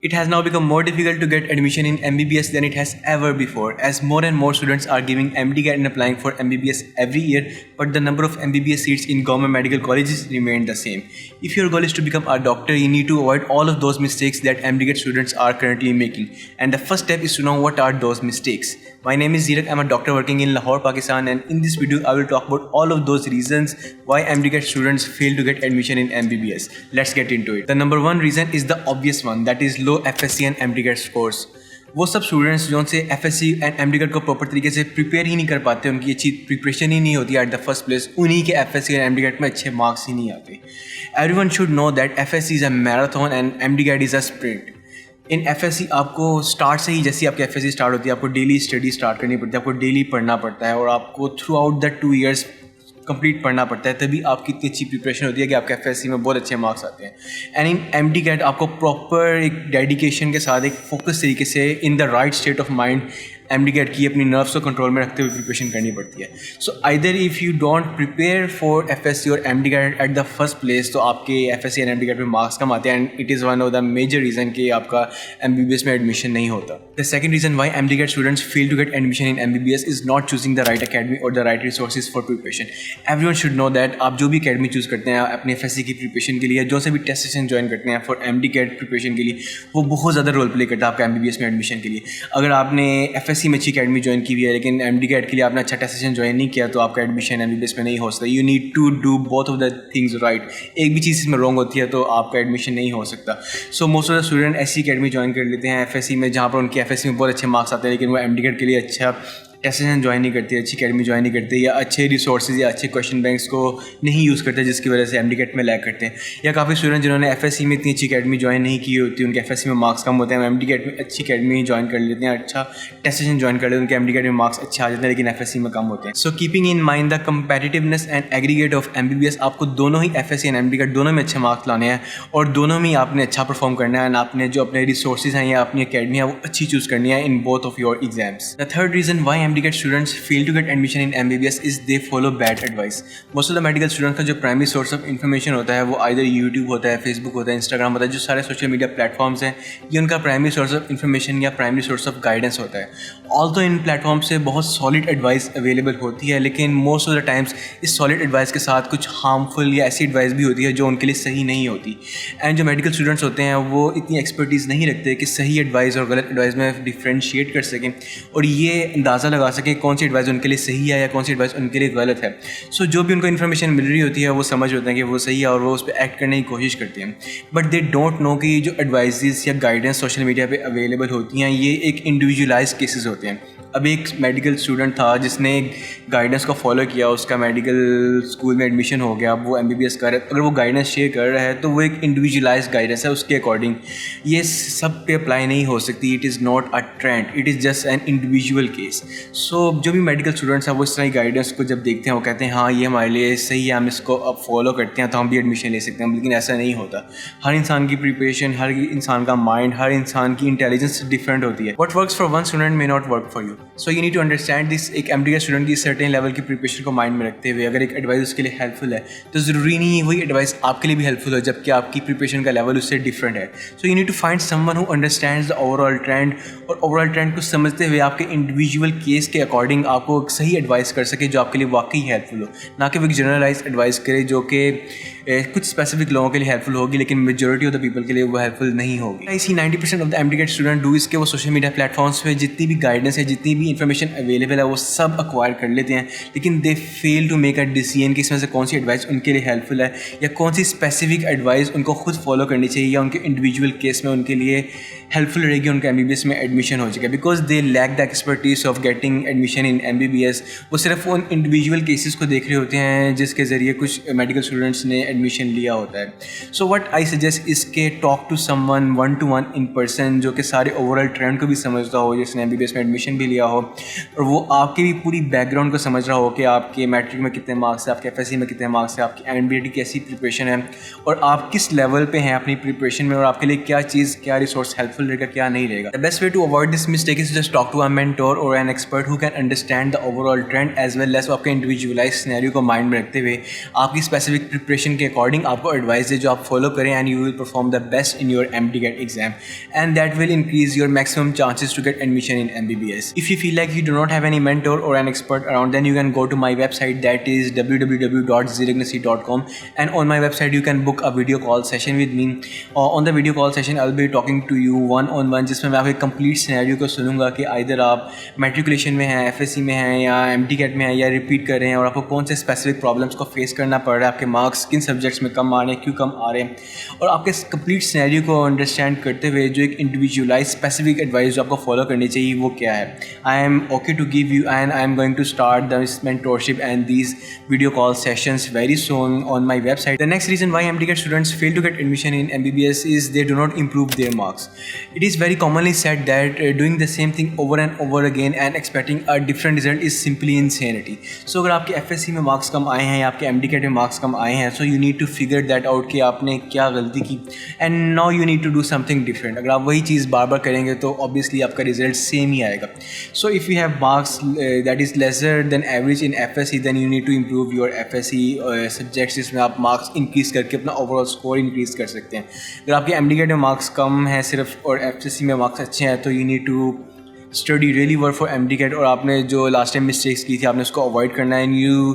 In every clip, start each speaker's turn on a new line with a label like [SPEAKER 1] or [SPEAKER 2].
[SPEAKER 1] It has now become more difficult to get admission in MBBS than it has ever before, as more and more students are giving MDCAT and applying for MBBS every year, but the number of MBBS seats in government medical colleges remain the same. If your goal is to become a doctor, you need to avoid all of those mistakes that MDCAT students are currently making. And the first step is to know what are those mistakes. My name is Zirak, I'm a doctor working in Lahore, Pakistan, and in this video I will talk about all of those reasons why MDCAT students fail to get admission in MBBS. Let's get into it. The number one reason is the obvious one, that is low FSC and MDCAT scores. وہ سب students جو ان سے F S C and M D CAT کو proper طریقے سے prepare ہی نہیں کر پاتے, ان کی اچھی پریپریشن ہی نہیں ہوتی ایٹ دا فرسٹ پلیس, انہیں کے F S C and M D CAT میں اچھے مارکس ہی نہیں آتے. Every one should know that F S C is a marathon and M D CAT is a sprint. In F S C آپ کو start سے ہی, جیسی آپ کی ایف ایس سی اسٹارٹ ہوتی ہے, آپ کو ڈیلی اسٹڈی اسٹارٹ کرنی پڑتی ہے, آپ کو ڈیلی پڑھنا پڑتا ہے, اور آپ کو through out the 2 years complete پڑھنا پڑتا ہے, تبھی آپ کی اتنی اچھی پریپریشن ہوتی ہے کہ آپ کے ایف ایس سی میں بہت اچھے مارکس آتے ہیں. And in M D CAT آپ کو پراپر ایک ڈیڈیکیشن کے ساتھ, ایک فوکس طریقے سے, in the right state of mind M D CAT کی اپنی نروس کو کنٹرول میں رکھتے ہوئے پریپریشن کرنی پڑتی ہے. So either if you don't prepare for F S C اور M D CAT at the first place, تو آپ کے F S C and M D CAT میں مارکس کم آتے ہیں, and it is one of the major reason کہ آپ کا ایم بی بی ایس میں ایڈمیشن نہیں ہوتا. The second reason why M D CAT students fail to get admission in M B B S is not choosing the right academy اور the right resources for preparation. Every one should know that آپ جو بھی academy choose کرتے ہیں اپنے F S سی کی preparation کے لیے, جو سے بھی ٹیسٹ سیشن جوائن کرتے ہیں for M D CAT preparation کے لیے, وہ بہت زیادہ رول پلے کرتا ہے آپ کا ایم بی بی ایس میں ایڈمیشن کے لیے. اگر آپ نے ایف ایس سی میں اچھی اکیڈمی جوائن کی ہوئی ہے لیکن ایم ڈی کیٹ کے لیے آپ نے اچھا ٹیسٹ سیشن جوائن نہیں کیا, تو آپ کا admission M B B S میں نہیں ہو سکتا. You need to do both of the things right. ایک بھی چیز اس میں رانگ ہوتی ہے تو آپ کا ایڈمیشن نہیں ہو سکتا. So most of the student ایسی اکیڈمی جوائن کر لیتے ہیں ایف ایس سی میں جہاں پر ان کی ایف ایس سی میں بہت اچھے مارکس آتے ہیں, لیکن وہ ایم ڈی کیٹ کے لیے اچھا ٹیسٹ سیشن جوائن نہیں کرتے, اچھی اکیڈمی جوائن نہیں کرتے, یا اچھے ریسورسز یا اچھے کویشچن بینکس کو نہیں یوز کرتے, جس کی وجہ سے ایم ڈی کیٹ میں لیگ کرتے ہیں. یا کافی اسٹوڈنٹ جنہوں نے ایف ایس سی میں اتنی اچھی اکیڈمی جوائن نہیں کی ہوتی, ان کے ایف ایس سی میں مارکس کم ہوتے ہیں, ایم ڈی کیٹ میں اچھی اکیڈمی جوائن کر لیتے ہیں, اچھا ٹیسٹ سیشن جوائن کر لیتے ہیں, ان کے ایم ڈی کیٹ میں مارکس اچھے آ جاتے ہیں لیکن ایف ایس سی میں کم ہوتے ہیں. So keeping in mind the competitiveness and aggregate of M B B S, آپ کو دونوں ہی F S C and M D CAT دونوں میں اچھے مارکس لانے ہیں, اور دونوں میں آپ نے اچھا پرفارم کرنا ہے, اینڈ آپ نے جو اپنے ریسورسز ہیں یا اپنی اکیڈمی ہے وہ اچھی چوز کرنی ہے in both of your exams. The third reason why M D CAT students fail to get admission in M B B S is they follow bad advice. Most of the medical student کا جو primary source of information ہوتا ہے وہ either YouTube ہوتا ہے, face بک ہوتا ہے, Instagram ہوتا ہے, جو سارے سوشل میڈیا پلیٹفارمس ہیں, یہ ان کا پرائمری سورس آف انفارمیشن یا پرائمری سورس آف گائیڈنس ہوتا ہے. آلدو ان پلیٹفارم سے بہت سالڈ ایڈوائس اویلیبل ہوتی ہے, لیکن موسٹ آف دا ٹائمس اس سالڈ ایڈوائس کے ساتھ کچھ ہارمفل یا ایسی ایڈوائس بھی ہوتی ہے جو ان کے لیے صحیح نہیں ہوتی. اینڈ جو میڈیکل اسٹوڈنٹس ہوتے ہیں وہ اتنی ایکسپرٹیز نہیں رکھتے کہ صحیح ایڈوائس اور غلط ایڈوائس میں ڈفرینشیٹ کر سکیں, اور یہ اندازہ لگا سکیں کون سی ایڈوائس ان کے لیے صحیح ہے یا کون سی ایڈوائس ان کے لیے غلط ہے. سو جو بھی ان کو انفارمیشن مل رہی ہوتی ہے وہ سمجھ ہوتے ہیں کہ وہ صحیح ہے اور وہ اس پہ ایکٹ کرنے کی کوشش کرتے ہیں, بٹ دے ڈونٹ نو کہ یہ جو ایڈوائزز یا گائیڈنس سوشل میڈیا پہ اویلیبل ہوتی ہیں یہ ایک انڈیویجولائز کیسز ہوتے ہیں. اب ایک میڈیکل اسٹوڈنٹ تھا جس نے گائیڈنس کو فالو کیا, اس کا میڈیکل اسکول میں ایڈمیشن ہو گیا, وہ ایم بی بی ایس کر رہا ہے, اگر وہ گائیڈنس شیئر کر رہا ہے تو وہ ایک انڈیویجولائز گائیڈنس ہے, اس کے اکارڈنگ یہ سب پہ اپلائی نہیں ہو سکتی. It is not a trend, it is just an individual case. So جو بھی میڈیکل اسٹوڈنٹس ہیں وہ اس طرح کی گائیڈنس کو جب دیکھتے ہیں وہ کہتے ہیں ہاں یہ ہمارے لیے صحیح ہے, ہم اس کو اب فالو کرتے ہیں تو ہم بھی ایڈمیشن لے سکتے ہیں, لیکن ایسا نہیں ہوتا. ہر انسان کی پریپریشن, ہر انسان کا مائنڈ, ہر انسان کی انٹیلیجنس ڈفرینٹ ہوتی ہے. What works for one student may not work for you. So you need to understand this. ایک ایم ڈی کیٹ اسٹوڈنٹ کی سرٹن لیول کی پریپریشن کو مائنڈ میں رکھتے ہوئے اگر ایک ایڈوائس اس کے لیے ہیلپ فل ہے تو ضروری نہیں ہے وہی ایڈوائس آپ کے لیے بھی ہیلپ فل ہو, جبکہ آپ کی پریپریشن کا لیول اس سے ڈفرینٹ ہے. So you need to find some one who understands the over all trend, اور اوور آل ٹرینڈ کو سمجھتے ہوئے آپ کے انڈیویجول کیس کے اکارڈنگ آپ کو صحیح ایڈوائس کر سکے جو آپ کے لیے واقعی ہیلپ فل ہو, نہ کہ وہ ایک جنرلائز ایڈوائس کرے جو کہ کچھ اسپیسیفک لوگوں کے لیے ہیلپ فل ہوگی لیکن میجورٹی آف دا پیپل کے لیے وہ ہیلپ فل نہیں ہوگی. اسی 90% of the M D CAT student do اس کے وہ سوشل میڈیا پلیٹفارمس پہ جتنی بھی گائیڈنس ہے, جتنی بھی انفارمیشن اویلیبل ہے وہ سب اکوائر کر لیتے ہیں, لیکن دے فیل ٹو میک اے ڈیسیژن کہ اس میں سے کون سی ایڈوائس ان کے لیے ہیلپ فل ہے یا کون سی اسپیسیفک ایڈوائس ان کو خود فالو کرنی چاہیے یا ان کے انڈیویجول کیس میں ان کے لیے ہیلپ فل رہے گی, ان کا ایم بی بی ایس میں ایڈمیشن ہو جائے گا, because they lack the expertise of getting admission in M B B S. وہ صرف ان انڈیویجول کیسز کو دیکھ رہے ہوتے ہیں جس کے ذریعے کچھ میڈیکل اسٹوڈنٹس نے ایڈمیشن لیا ہوتا ہے. سو وٹ آئی سجیسٹ اس کے talk to some one 1-to-1 in person جو کہ سارے اوور آل ٹرینڈ کو بھی سمجھتا ہو, جس نے ایم بی بی ایس میں ایڈمیشن بھی لیا ہو, اور وہ آپ کی بھی پوری بیک گراؤنڈ کو سمجھ رہا ہو کہ آپ کے میٹرک میں کتنے مارکس ہیں, آپ کے ایف ایس سی میں کتنے مارکس ہیں, آپ کی این بی ایڈ کی کیسی پریپریشن ہے, اور آپ کس لیول پہ ہیں اپنی پریپریشن میں, اور آپ کے لیے کیا چیز, کیا ریسورس ہیلپ فل رہے گا, کیا نہیں رہے گا. The best way to avoid this mistake is just talk to a mentor or an expert who can understand the overall trend as well as آپ کے انڈیویجولائز سینیریو کو مائنڈ میں رکھتے ہوئے آپ کی اسپیسیفک پریپریشن کے اکارڈنگ آپ کو ایڈوائز دے جو آپ فالو کریں, and you will perform the best in your MD-GAT exam, and that will increase your maximum chances to get admission in MBBS. If you feel like you do not have any mentor or an expert around, then you can go to my website, that is www.ziragnasi.com, and on my website you can book a video call session with me. On the video call session I'll be talking to you one on one, جس میں میں آپ کے complete scenario کو سنوں گا کہ either آپ matriculation میں ہیں, FSC میں ہیں, یا MD-GAT میں ہیں, یا ریپیٹ کر رہے ہیں, اور آپ کو کون سے اسپیسیفک پرابلمس کو فیس کرنا پڑ رہا ہے, آپ کے مارکس کن سبجیکٹس میں کم آ رہے ہیں, کیوں کم آ رہے ہیں, اور آپ کے کمپلیٹ سینیریو کو انڈرسٹینڈ کرتے ہوئے جو ایک انڈیویجولائز اسپیسیفک ایڈوائس جو آپ کو فالو کرنی چاہیے وہ کیا ہے. I am okay to give you, and I am going to start this mentorship and these video call sessions very soon on my web site. The next reason why MD-GAT students fail to get admission in MBBS is they do not improve their marks. It is very commonly said that doing the same thing over and over again and expecting a different result is simply insanity. So اگر آپ کے FSC میں marks کم آئے ہیں یا آپ کے MD-GAT میں مارکس کم آئے ہیں, so you need to figure that out کہ آپ نے کیا غلطی کی, and now you need to do something different. اگر آپ وہی چیز بار بار کریں گے تو obviously آپ کا result same ہی آئے گا. So if you have marks that is lesser than average in FSC, then you need to improve your FSC subjects جس میں آپ مارکس انکریز کر کے اپنا اوور آل اسکور انکریز کر سکتے ہیں. اگر آپ کے MD-GAT میں مارکس کم ہیں صرف اور FSC میں مارکس اچھے ہیں تو you need to study really work for MD-GAT, اور آپ نے جو لاسٹ ٹائم مسٹیکس کی تھی آپ نے اس کو اوائڈ کرنا ہے, and you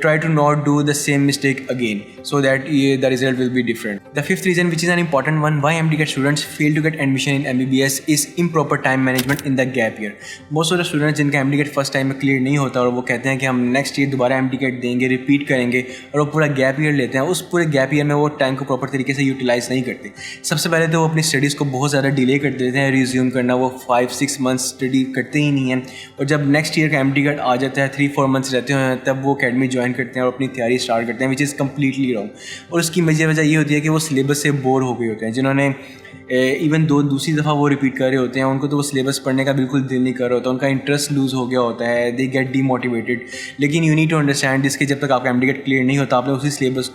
[SPEAKER 1] try to not do the same mistake again so that the result will be different. The fifth reason, which is an important one, why MD-GAT students fail to get admission in MBBS is improper time management in the gap year. Most of the students جن کا MD-GAT first time میں clear نہیں ہوتا اور وہ کہتے ہیں کہ ہم نیکسٹ ایئر دوبارہ MD-GAT دیں گے, ریپیٹ کریں گے, اور وہ پورا گیپ ایئر لیتے ہیں. اس پورے گیپ ایئر میں وہ ٹائم کو پراپر طریقے سے یوٹیلائز نہیں کرتے. سب سے پہلے تو وہ اپنی اسٹڈیز کو بہت زیادہ ڈیلے کر دیتے ہیں, ریزیوم کرنا وہ 5-6 months اسٹڈی کرتے ہی نہیں ہیں, اور جب نیکسٹ ایئر کا MD-GAT آ جاتا ہے 3-4 months رہتے ہیں تب وہ اکیڈمی جوائن کرتے ہیں اور اپنی تیاری اسٹارٹ کرتے ہیں, وچ از کمپلیٹلی رانگ. اور اس کی وجہ یہ ہوتی ہے کہ وہ سلیبس سے بور ہو گئے ہوتے ہیں. جنہوں نے ایون دوسری دفعہ وہ ریپیٹ کر رہے ہوتے ہیں, ان کو تو وہ سلیبس پڑھنے کا بالکل دل نہیں کر رہا ہوتا, ان کا انٹرسٹ لوز ہو گیا ہوتا ہے, دے گیٹ ڈی موٹیویٹیڈ. لیکن یو نیڈ ٹو انڈرسٹینڈ اس کے جب تک آپ کا MD-GAT کلیئر نہیں ہوتا آپ نے اسی سلیبس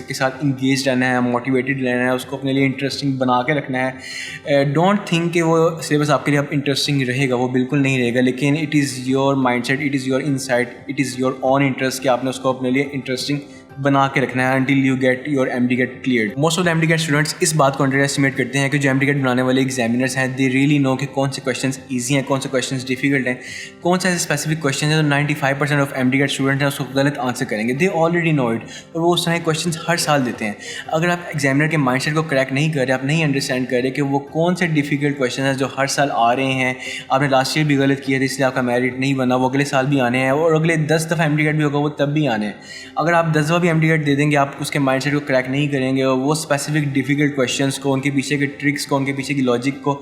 [SPEAKER 1] کے ساتھ انگیج رہنا ہے, موٹیویٹیڈ رہنا ہے, اس کو اپنے لیے انٹرسٹنگ بنا کے رکھنا ہے. ڈونٹ تھنک کہ وہ سلیبس آپ کے لیے اب انٹرسٹنگ رہے گا, وہ بالکل نہیں رہے گا, لیکن it is your mind set, it is your insight, it is your own interest کہ آپ نے اس کو اپنے لیے انٹرسٹنگ بنا کے رکھنا ہے until you get your MD-GAT cleared. Most of the MD-GAT students اس بات کو انڈر ایسٹیمیٹ کرتے ہیں کہ جو MD-GAT بنانے والے ایگزامینرس ہیں they really know کہ کون سے کویشچنس ایزی ہیں, کون سے کویشچنس ڈیفیکلٹ ہیں, کون سے ایسے اسپیسیفک کویشچن ہیں جو 95% آف MD-GAT اسٹوڈنٹ ہیں اس کو غلط آنسر کریں گے. they already know it, اور وہ اس طرح کے کویشچنس ہر سال دیتے ہیں. اگر آپ ایگزامینر کے مائنڈ سیٹ کو کریکٹ نہیں کر رہے, آپ نہیں انڈرسٹینڈ کر رہے کہ وہ کون سے ڈیفیکلٹ کویشچن ہیں جو ہر سال آ رہے ہیں, آپ نے لاسٹ ایئر بھی غلط کیا تھا اس لیے آپ کا میرٹ نہیں بنا, وہ اگلے سال بھی آنے ہیں, اور اگلے 10 دفعہ MD-GAT بھی ہوگا وہ تب بھی آنے ہیں. اگر آپ 10 دفعہ بھی MD-GAT دے دیں گے, آپ اس کے مائنڈ سیٹ کو کریک نہیں کریں گے, اور وہ اسپیسیفک ڈیفیکلٹ کویشچنس کو, ان کے پیچھے کے ٹرکس کو, ان کے پیچھے کی لاجک کو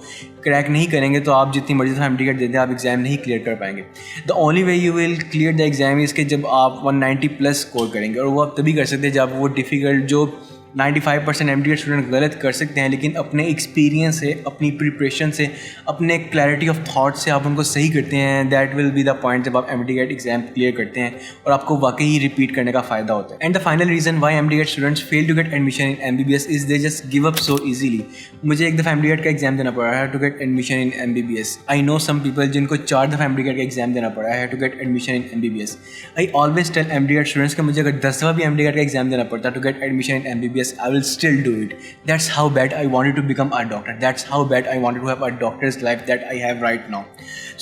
[SPEAKER 1] کریک نہیں کریں گے, تو آپ جتنی مرضی دفعہ MD-GAT دے دیں آپ ایگزام نہیں کلیئر کر پائیں گے. The only way you will clear the exam is کہ جب آپ 190+ اسکور کریں گے, اور وہ آپ تبھی کر سکتے ہیں جب وہ ڈیفیکلٹ جو 95% MD-GAT اسٹوڈنٹ غلط کر سکتے ہیں, لیکن اپنے ایکسپیرینس سے, اپنی پریپریشن سے, اپنے کلیئرٹی آف تھاٹ سے آپ ان کو صحیح کرتے ہیں. That will be the point جب آپ MD-GAT ایگزام کلیئر کرتے ہیں اور آپ کو واقعی ریپیٹ کرنے کا فائدہ ہوتا ہے. And the final reason why MD-GAT students fail to get admission in MBBS is they just give up so easily. مجھے ایک دفعہ MD-GAT کا ایگزام دینا پڑا ہے to get admission in MBBS. I know some people جن کو 4 دفعہ MD-GAT کا ایگزام دینا پڑا ہے to get admission in MBBS. I always tell MD-GAT students کہ مجھے اگر 10 دفعہ بھی MD-GAT کا ایگزام دینا پڑتا to get admission in MBBS, I will still do it. That's how bad I wanted to become a doctor. That's how bad I wanted to have a doctor's life that I have right now.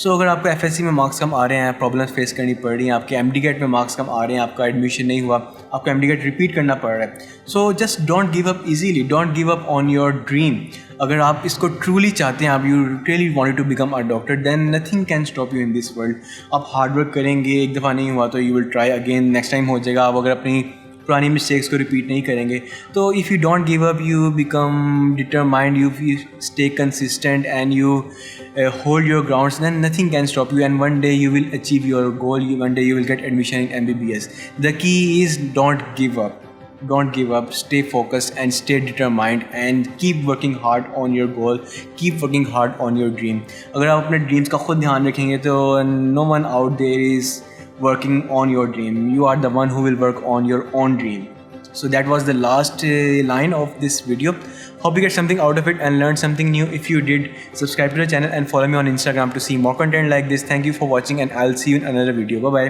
[SPEAKER 1] So اگر آپ کو FSC میں marks کم آ رہے ہیں, problems face کرنی پڑ رہی ہیں, آپ کے MD-GAT میں مارکس کم آ رہے ہیں, آپ کا ایڈمیشن نہیں ہوا, آپ کو MD-GAT ریپیٹ کرنا پڑ رہا ہے, so just don't give up easily, don't give up on your dream. اگر آپ اس کو ٹرولی چاہتے ہیں, آپ you really wanted to become a doctor, then nothing can stop you in this world. آپ ہارڈ ورک کریں گے, ایک دفعہ نہیں ہوا تو you will try again, next time ہو جائے گا. آپ اگر اپنی پرانی مسٹیکس کو ریپیٹ نہیں کریں گے تو if you don't give up, you become determined, you stay consistent and you hold your grounds, then nothing can stop you, and one day you will achieve your goal, one day you will get admission in MBBS. The key is don't give up. Don't give up, stay focused and stay determined and keep working hard on your goal, keep working hard on your dream. اگر آپ اپنے dreams کا خود دھیان رکھیں گے تو no one out there is working on your dream. You are the one who will work on your own dream. So that was the last line of this video. Hope you get something out of it and learned something new. If you did, subscribe to the channel and follow me on Instagram to see more content like this. Thank you for watching and I'll see you in another video. Bye bye.